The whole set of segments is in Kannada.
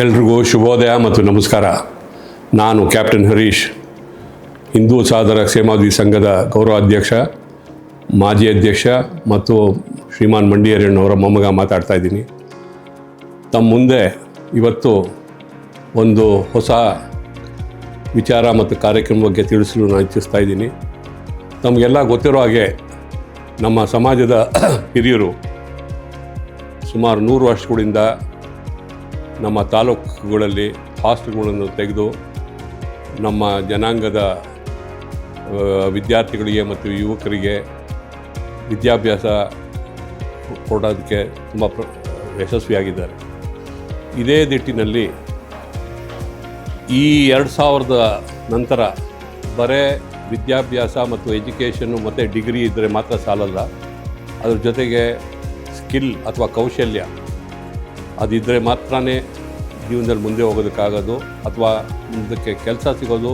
ಎಲ್ರಿಗೂ ಶುಭೋದಯ ಮತ್ತು ನಮಸ್ಕಾರ. ನಾನು ಕ್ಯಾಪ್ಟನ್ ಹರೀಶ್, ಹಿಂದೂ ಸಾಧಕ ಸೇವಾದಳಿ ಸಂಘದ ಗೌರವಾಧ್ಯಕ್ಷ, ಮಾಜಿ ಅಧ್ಯಕ್ಷ ಮತ್ತು ಶ್ರೀಮಾನ್ ಮಂಡಿಯರಣ್ಣವರ ಮೊಮ್ಮಗ ಮಾತಾಡ್ತಾ ಇದ್ದೀನಿ. ತಮ್ಮ ಮುಂದೆ ಇವತ್ತು ಒಂದು ಹೊಸ ವಿಚಾರ ಮತ್ತು ಕಾರ್ಯಕ್ರಮ ಬಗ್ಗೆ ತಿಳಿಸಲು ನಾನು ಇಚ್ಛಿಸ್ತಾ ಇದ್ದೀನಿ. ತಮಗೆಲ್ಲ ಗೊತ್ತಿರೋ ಹಾಗೆ ನಮ್ಮ ಸಮಾಜದ ಹಿರಿಯರು ಸುಮಾರು 100 ವರ್ಷಗಳಿಂದ ನಮ್ಮ ತಾಲೂಕುಗಳಲ್ಲಿ ಹಾಸ್ಟೆಲ್ಗಳನ್ನು ತೆಗೆದು ನಮ್ಮ ಜನಾಂಗದ ವಿದ್ಯಾರ್ಥಿಗಳಿಗೆ ಮತ್ತು ಯುವಕರಿಗೆ ವಿದ್ಯಾಭ್ಯಾಸ ಕೊಡೋದಕ್ಕೆ ತುಂಬ ಯಶಸ್ವಿಯಾಗಿದ್ದಾರೆ. ಇದೇ ದಿಟ್ಟಿನಲ್ಲಿ ಈ 2000 ನಂತರ ಬರೇ ವಿದ್ಯಾಭ್ಯಾಸ ಮತ್ತು ಎಜುಕೇಷನ್ನು ಮತ್ತು ಡಿಗ್ರಿ ಇದ್ದರೆ ಮಾತ್ರ ಸಾಲಲ್ಲ. ಅದ್ರ ಜೊತೆಗೆ ಸ್ಕಿಲ್ ಅಥವಾ ಕೌಶಲ್ಯ ಅದಿದ್ದರೆ ಮಾತ್ರ ಜೀವನದಲ್ಲಿ ಮುಂದೆ ಹೋಗೋದಕ್ಕಾಗೋದು, ಅಥವಾ ಮುಂದಕ್ಕೆ ಕೆಲಸ ಸಿಗೋದು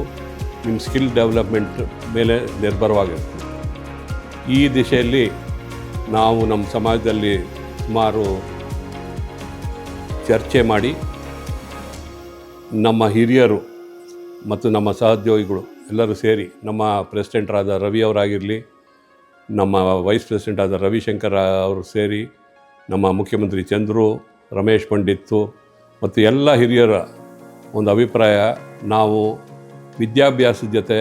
ನಿಮ್ಮ ಸ್ಕಿಲ್ ಡೆವಲಪ್ಮೆಂಟ್ ಮೇಲೆ ನಿರ್ಭರವಾಗಿರುತ್ತೆ. ಈ ದಿಶೆಯಲ್ಲಿ ನಾವು ನಮ್ಮ ಸಮಾಜದಲ್ಲಿ ಸುಮಾರು ಚರ್ಚೆ ಮಾಡಿ ನಮ್ಮ ಹಿರಿಯರು ಮತ್ತು ನಮ್ಮ ಸಹೋದ್ಯೋಗಿಗಳು ಎಲ್ಲರೂ ಸೇರಿ, ನಮ್ಮ ಪ್ರೆಸಿಡೆಂಟರಾದ ರವಿ ಅವರಾಗಿರಲಿ, ನಮ್ಮ ವೈಸ್ ಪ್ರೆಸಿಡೆಂಟ್ ಆದ ರವಿಶಂಕರ್ ಅವರು ಸೇರಿ, ನಮ್ಮ ಮುಖ್ಯಮಂತ್ರಿ ಚಂದ್ರು, ರಮೇಶ್ ಪಂಡಿತ್ತು ಮತ್ತು ಎಲ್ಲ ಹಿರಿಯರ ಒಂದು ಅಭಿಪ್ರಾಯ, ನಾವು ವಿದ್ಯಾಭ್ಯಾಸದ ಜೊತೆ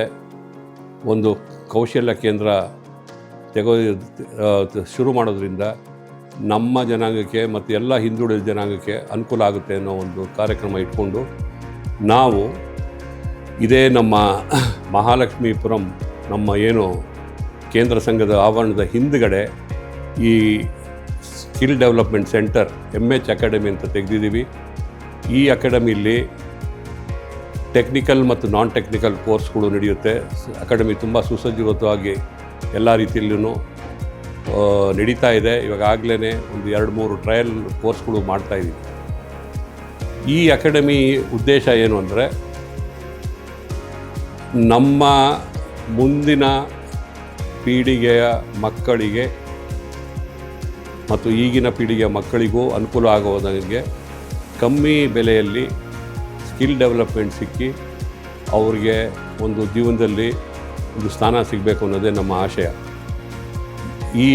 ಒಂದು ಕೌಶಲ್ಯ ಕೇಂದ್ರ ಶುರು ಮಾಡೋದ್ರಿಂದ ನಮ್ಮ ಜನಾಂಗಕ್ಕೆ ಮತ್ತು ಎಲ್ಲ ಹಿಂದುಳಿದ ಜನಾಂಗಕ್ಕೆ ಅನುಕೂಲ ಆಗುತ್ತೆ ಅನ್ನೋ ಒಂದು ಕಾರ್ಯಕ್ರಮ ಇಟ್ಕೊಂಡು ನಾವು ಇದೇ ನಮ್ಮ ಮಹಾಲಕ್ಷ್ಮೀಪುರಂ ನಮ್ಮ ಏನು ಕೇಂದ್ರ ಸಂಘದ ಆವರಣದ ಹಿಂದುಗಡೆ ಈ skill development centre MH academy ಅಂತ ತೆಗೆದಿದ್ದೀವಿ. ಈ ಅಕಾಡೆಮಿಯಲ್ಲಿ ಟೆಕ್ನಿಕಲ್ ಮತ್ತು ನಾನ್ ಟೆಕ್ನಿಕಲ್ ಕೋರ್ಸ್ಗಳು ನಡೆಯುತ್ತೆ. ಅಕಾಡೆಮಿ ತುಂಬ ಸುಸಜ್ಜಿತವಾಗಿ ಎಲ್ಲ ರೀತಿಯಲ್ಲೂ ನಡೀತಾ ಇದೆ. ಇವಾಗಲೇ ಒಂದು 2-3 ಟ್ರಯಲ್ ಕೋರ್ಸ್ಗಳು ಮಾಡ್ತಾಯಿದ್ದೀವಿ. ಈ ಅಕಾಡೆಮಿ ಉದ್ದೇಶ ಏನು ಅಂದರೆ, ನಮ್ಮ ಮುಂದಿನ ಪೀಳಿಗೆಯ ಮಕ್ಕಳಿಗೆ ಮತ್ತು ಈಗಿನ ಪೀಳಿಗೆಯ ಮಕ್ಕಳಿಗೂ ಅನುಕೂಲ ಆಗುವುದಕ್ಕೆ ಕಮ್ಮಿ ಬೆಲೆಯಲ್ಲಿ ಸ್ಕಿಲ್ ಡೆವಲಪ್ಮೆಂಟ್ ಸಿಕ್ಕಿ ಅವ್ರಿಗೆ ಒಂದು ಜೀವನದಲ್ಲಿ ಒಂದು ಸ್ಥಾನ ಸಿಗಬೇಕು ಅನ್ನೋದೇ ನಮ್ಮ ಆಶಯ. ಈ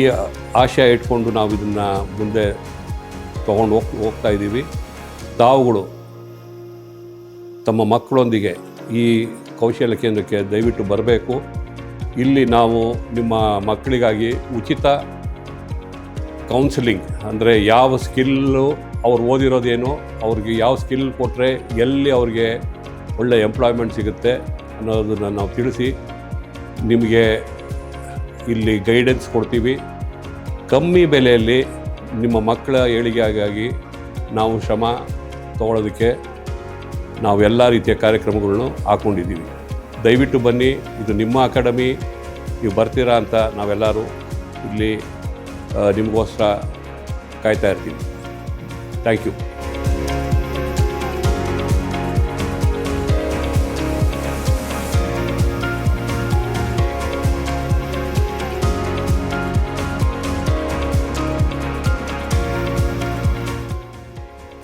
ಆಶಯ ಇಟ್ಕೊಂಡು ನಾವು ಇದನ್ನು ಮುಂದೆ ತೊಗೊಂಡು ಹೋಗ್ತಾ ಇದ್ದೀವಿ. ತಾವುಗಳು ತಮ್ಮ ಮಕ್ಕಳೊಂದಿಗೆ ಈ ಕೌಶಲ್ಯ ಕೇಂದ್ರಕ್ಕೆ ದಯವಿಟ್ಟು ಬರಬೇಕು. ಇಲ್ಲಿ ನಾವು ನಿಮ್ಮ ಮಕ್ಕಳಿಗಾಗಿ ಉಚಿತ ಕೌನ್ಸಿಲಿಂಗ್, ಅಂದರೆ ಯಾವ ಸ್ಕಿಲ್ಲು ಅವ್ರು ಓದಿರೋದೇನು, ಅವ್ರಿಗೆ ಯಾವ ಸ್ಕಿಲ್ ಕೊಟ್ಟರೆ ಎಲ್ಲಿ ಅವ್ರಿಗೆ ಒಳ್ಳೆಯ ಎಂಪ್ಲಾಯ್ಮೆಂಟ್ ಸಿಗುತ್ತೆ ಅನ್ನೋದನ್ನು ನಾವು ತಿಳಿಸಿ ನಿಮಗೆ ಇಲ್ಲಿ ಗೈಡೆನ್ಸ್ ಕೊಡ್ತೀವಿ. ಕಮ್ಮಿ ಬೆಲೆಯಲ್ಲಿ ನಿಮ್ಮ ಮಕ್ಕಳ ಏಳಿಗೆಗಾಗಿ ನಾವು ಶ್ರಮ ತಗೊಳ್ಳೋದಕ್ಕೆ ನಾವು ಎಲ್ಲ ರೀತಿಯ ಕಾರ್ಯಕ್ರಮಗಳನ್ನು ಹಾಕ್ಕೊಂಡಿದ್ದೀವಿ. ದಯವಿಟ್ಟು ಬನ್ನಿ, ಇದು ನಿಮ್ಮ ಅಕಾಡೆಮಿ, ನೀವು ಬರ್ತೀರಾ ಅಂತ ನಾವೆಲ್ಲರೂ ಇಲ್ಲಿ ನಿಮಗೋಸ್ಕರ ಕಾಯ್ತಾ ಇರ್ತೀವಿ. Thank you.